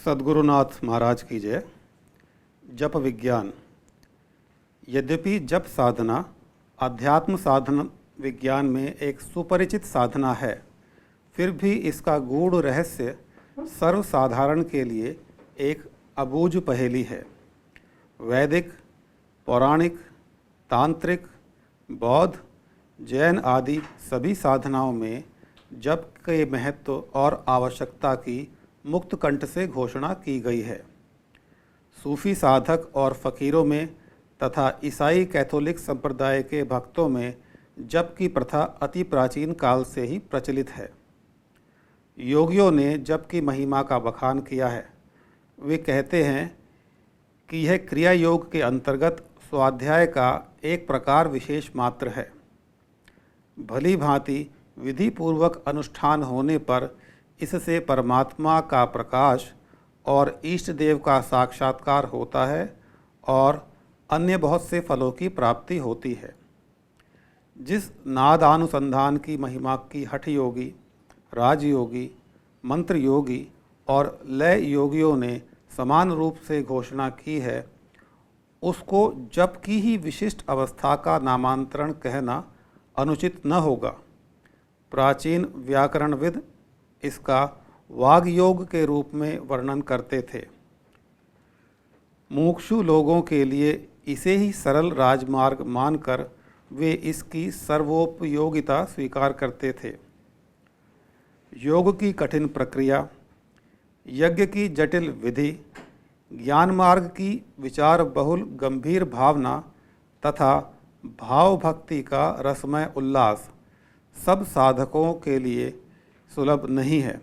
सद्गुरुनाथ महाराज की जय। जप विज्ञान। यद्यपि जप साधना अध्यात्म साधन विज्ञान में एक सुपरिचित साधना है, फिर भी इसका गूढ़ रहस्य सर्वसाधारण के लिए एक अबूझ पहेली है। वैदिक, पौराणिक, तांत्रिक, बौद्ध, जैन आदि सभी साधनाओं में जप के महत्व और आवश्यकता की मुक्त कंठ से घोषणा की गई है। सूफी साधक और फ़कीरों में तथा ईसाई कैथोलिक संप्रदाय के भक्तों में जप की प्रथा अति प्राचीन काल से ही प्रचलित है। योगियों ने जप की महिमा का बखान किया है। वे कहते हैं कि यह क्रिया योग के अंतर्गत स्वाध्याय का एक प्रकार विशेष मात्र है। भली भांति विधिपूर्वक अनुष्ठान होने पर इससे परमात्मा का प्रकाश और इष्ट देव का साक्षात्कार होता है और अन्य बहुत से फलों की प्राप्ति होती है। जिस नादानुसंधान की महिमा की हठ योगी, राजयोगी, मंत्र योगी और लय योगियों ने समान रूप से घोषणा की है, उसको जप की ही विशिष्ट अवस्था का नामांतरण कहना अनुचित न होगा। प्राचीन व्याकरणविद इसका वाग्योग के रूप में वर्णन करते थे। मुमुक्षु लोगों के लिए इसे ही सरल राजमार्ग मानकर वे इसकी सर्वोपयोगिता स्वीकार करते थे। योग की कठिन प्रक्रिया, यज्ञ की जटिल विधि, ज्ञान मार्ग की विचार बहुल गंभीर भावना तथा भाव भक्ति का रसमय उल्लास सब साधकों के लिए सुलभ नहीं है,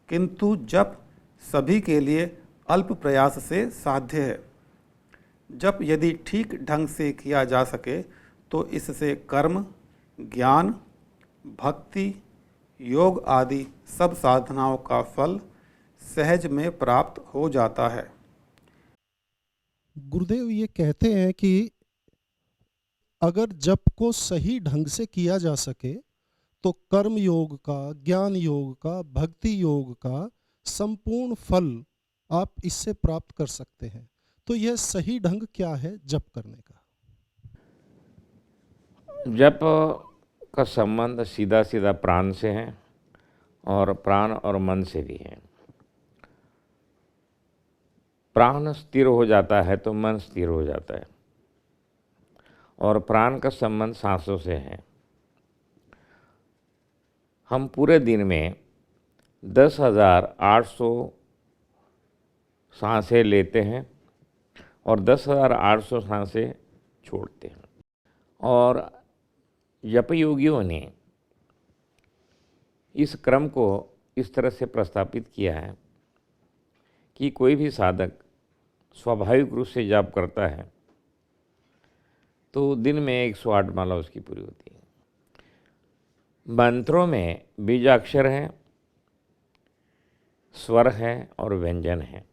किंतु जप सभी के लिए अल्प प्रयास से साध्य है। जप यदि ठीक ढंग से किया जा सके तो इससे कर्म, ज्ञान, भक्ति, योग आदि सब साधनाओं का फल सहज में प्राप्त हो जाता है। गुरुदेव ये कहते हैं कि अगर जप को सही ढंग से किया जा सके तो कर्म योग का, ज्ञान योग का, भक्ति योग का संपूर्ण फल आप इससे प्राप्त कर सकते हैं। तो यह सही ढंग क्या है जप करने का? जप का संबंध सीधा सीधा प्राण से है और प्राण और मन से भी है। प्राण स्थिर हो जाता है तो मन स्थिर हो जाता है और प्राण का संबंध सांसों से है। हम पूरे दिन में 10,800 सांसें लेते हैं और 10,800 सांसें छोड़ते हैं। और जप योगियों ने इस क्रम को इस तरह से प्रस्तापित किया है कि कोई भी साधक स्वाभाविक रूप से जप करता है तो दिन में 108 माला उसकी पूरी होती है। मंत्रों में बीजाक्षर हैं, स्वर हैं और व्यंजन हैं।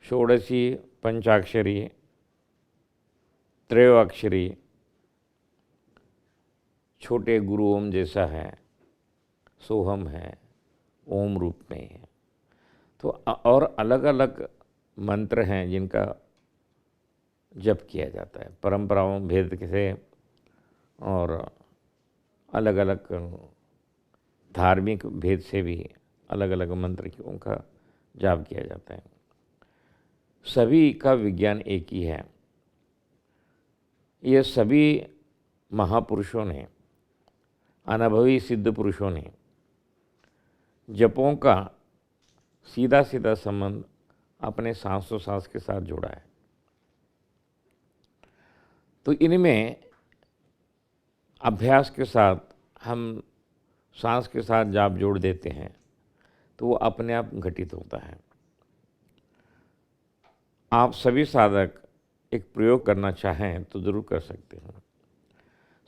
षोडशी, पंचाक्षरी, त्रयोअक्षरी, छोटे गुरु ओम जैसा है, सोहम है, ओम रूप में है। तो और अलग अलग मंत्र हैं जिनका जप किया जाता है। परंपराओं भेद से और अलग अलग धार्मिक भेद से भी अलग अलग मंत्र का जाप किया जाता है। सभी का विज्ञान एक ही है। ये सभी महापुरुषों ने, अनुभवी सिद्ध पुरुषों ने जपों का सीधा सीधा संबंध अपने सांसों सांस के साथ जोड़ा है। तो इनमें अभ्यास के साथ हम सांस के साथ जाप जोड़ देते हैं तो वो अपने आप घटित होता है। आप सभी साधक एक प्रयोग करना चाहें तो ज़रूर कर सकते हैं।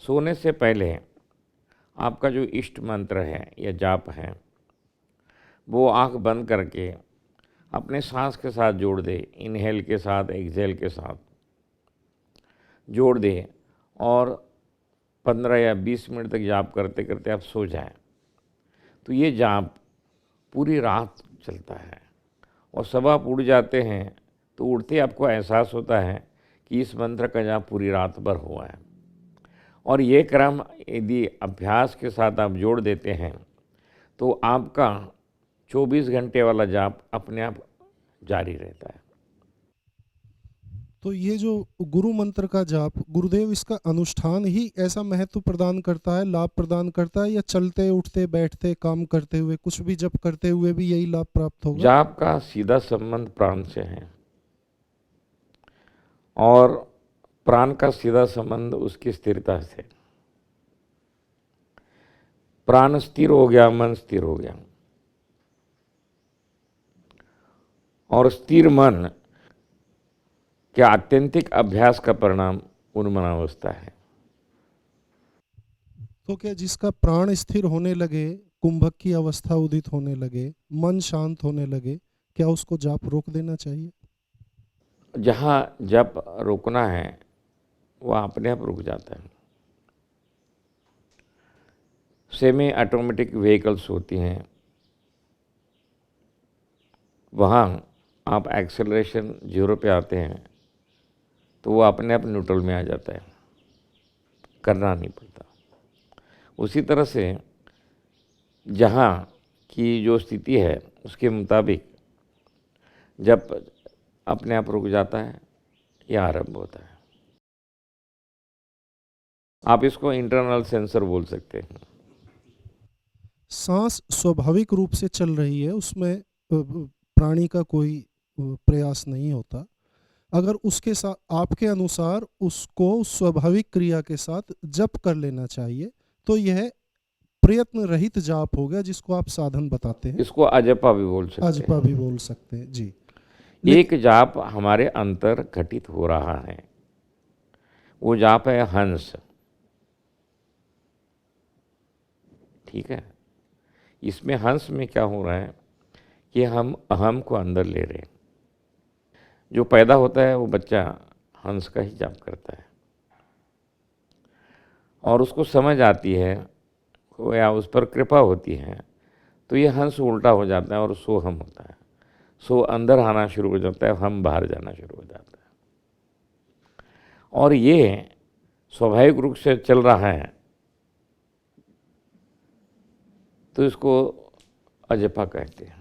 सोने से पहले आपका जो इष्ट मंत्र है या जाप है वो आंख बंद करके अपने सांस के साथ जोड़ दे। इनहेल के साथ, एक्सहेल के साथ जोड़ दे और 15 या 20 मिनट तक जाप करते करते आप सो जाएं। तो ये जाप पूरी रात चलता है और सब आप उड़ जाते हैं तो उड़ते आपको एहसास होता है कि इस मंत्र का जाप पूरी रात भर हुआ है। और ये क्रम यदि अभ्यास के साथ आप जोड़ देते हैं तो आपका 24 घंटे वाला जाप अपने आप जारी रहता है। तो ये जो गुरु मंत्र का जाप, गुरुदेव इसका अनुष्ठान ही ऐसा महत्व प्रदान करता है, लाभ प्रदान करता है, या चलते उठते बैठते काम करते हुए कुछ भी जप करते हुए भी यही लाभ प्राप्त होगा? जाप का सीधा संबंध प्राण से है और प्राण का सीधा संबंध उसकी स्थिरता से। प्राण स्थिर हो गया, मन स्थिर हो गया, और स्थिर मन के आत्यंतिक अभ्यास का परिणाम उन्मनावस्था है। तो क्या जिसका प्राण स्थिर होने लगे, कुंभक की अवस्था उदित होने लगे, मन शांत होने लगे, क्या उसको जाप रोक देना चाहिए? जहाँ जप रोकना है वह अपने आप रुक जाता है। सेमी ऑटोमेटिक व्हीकल्स होती हैं, वहाँ आप एक्सेलरेशन 0 पे आते हैं तो वो अपने आप न्यूट्रल में आ जाता है, करना नहीं पड़ता। उसी तरह से जहाँ की जो स्थिति है उसके मुताबिक जब अपने आप रुक जाता है या आरंभ होता है। आप इसको इंटरनल सेंसर बोल सकते हैं। सांस स्वाभाविक रूप से चल रही है, उसमें प्राणी का कोई प्रयास नहीं होता। अगर उसके साथ आपके अनुसार उसको स्वाभाविक क्रिया के साथ जप कर लेना चाहिए तो यह प्रयत्न रहित जाप हो गया, जिसको आप साधन बताते हैं। इसको अजपा भी बोल सकते हैं। अजपा भी बोल सकते हैं जी। एक जाप हमारे अंतर घटित हो रहा है, वो जाप है हंस। ठीक है, इसमें हंस में क्या हो रहा है कि हम अहम को अंदर ले रहे हैं। जो पैदा होता है वो बच्चा हंस का ही जाप करता है और उसको समझ आती है या उस पर कृपा होती है तो ये हंस उल्टा हो जाता है और सो हम होता है। सो अंदर आना शुरू हो जाता है, हम बाहर जाना शुरू हो जाता है। और ये स्वाभाविक रूप से चल रहा है तो इसको अजपा कहते हैं।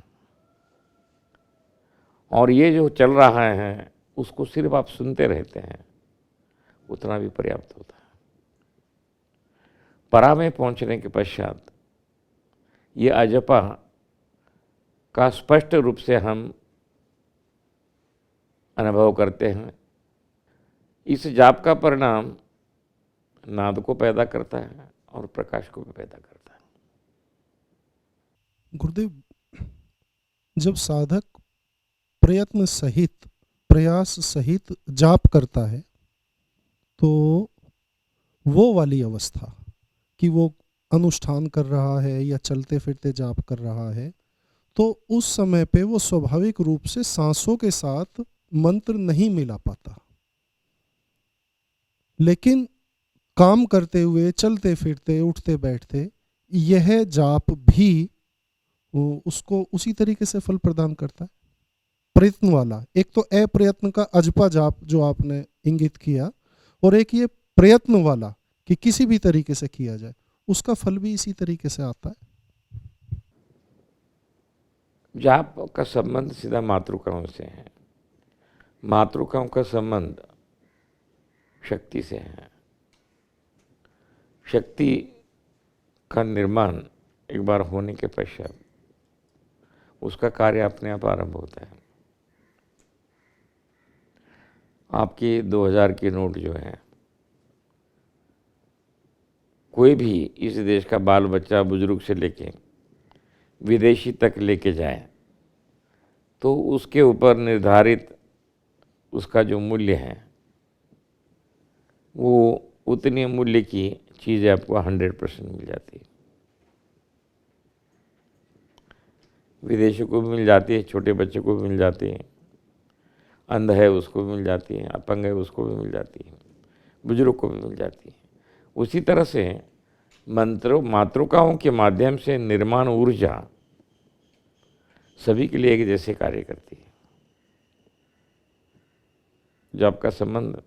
और ये जो चल रहा है उसको सिर्फ आप सुनते रहते हैं, उतना भी पर्याप्त होता है। परा में पहुंचने के पश्चात ये अजपा का स्पष्ट रूप से हम अनुभव करते हैं। इस जाप का परिणाम नाद को पैदा करता है और प्रकाश को भी पैदा करता है। गुरुदेव, जब साधक प्रयत्न सहित, प्रयास सहित जाप करता है तो वो वाली अवस्था कि वो अनुष्ठान कर रहा है या चलते फिरते जाप कर रहा है, तो उस समय पे वो स्वाभाविक रूप से सांसों के साथ मंत्र नहीं मिला पाता। लेकिन काम करते हुए, चलते फिरते, उठते बैठते, यह जाप भी उसको उसी तरीके से फल प्रदान करता है। प्रयत्न वाला, एक तो अप्रयत्न का अजपा जाप जो आपने इंगित किया, और एक ये प्रयत्न वाला कि किसी भी तरीके से किया जाए, उसका फल भी इसी तरीके से आता है। जाप का संबंध सीधा मातृकाओं से है। मातृकाओं का संबंध शक्ति से है। शक्ति का निर्माण एक बार होने के पश्चात उसका कार्य अपने आप आरंभ होता है। आपकी 2000 की नोट जो है, कोई भी इस देश का बाल बच्चा बुजुर्ग से लेके विदेशी तक लेके जाए तो उसके ऊपर निर्धारित उसका जो मूल्य है वो उतने मूल्य की चीज़ें आपको 100% मिल जाती है। विदेशी को भी मिल जाती है, छोटे बच्चे को भी मिल जाती है, अंध है उसको भी मिल जाती है, अपंग है उसको भी मिल जाती है, बुजुर्ग को भी मिल जाती है। उसी तरह से मातृकाओं के माध्यम से निर्माण ऊर्जा सभी के लिए एक जैसे कार्य करती है। जो आपका संबंध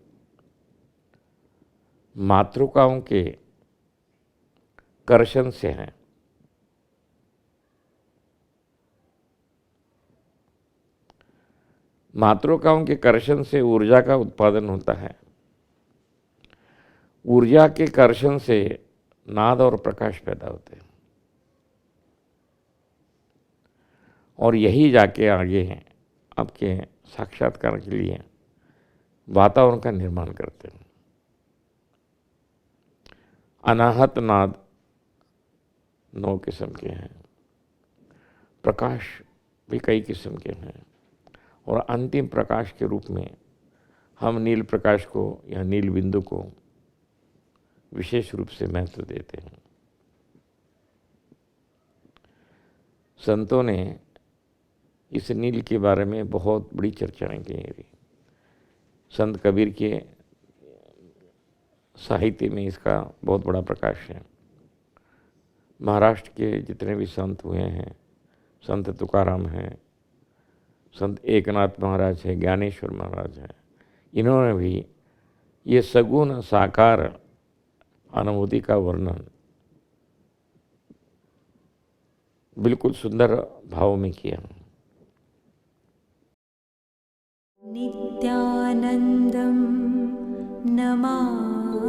मातृकाओं के कर्षण से है, मातृकाओं के कर्षण से ऊर्जा का उत्पादन होता है। ऊर्जा के कर्षण से नाद और प्रकाश पैदा होते हैं और यही जाके आगे हैं आपके साक्षात्कार के लिए वातावरण का निर्माण करते हैं। अनाहत नाद 9 किस्म के हैं, प्रकाश भी कई किस्म के हैं और अंतिम प्रकाश के रूप में हम नील प्रकाश को या नील बिंदु को विशेष रूप से महत्व देते हैं। संतों ने इस नील के बारे में बहुत बड़ी चर्चाएं की हैं। संत कबीर के साहित्य में इसका बहुत बड़ा प्रकाश है। महाराष्ट्र के जितने भी संत हुए हैं, संत तुकाराम हैं, संत एकनाथ महाराज है, ज्ञानेश्वर महाराज हैं, इन्होंने भी ये सगुण साकार अनुभूति का वर्णन बिल्कुल सुंदर भाव में किया। नित्यानन्दं नमाम्यहम्।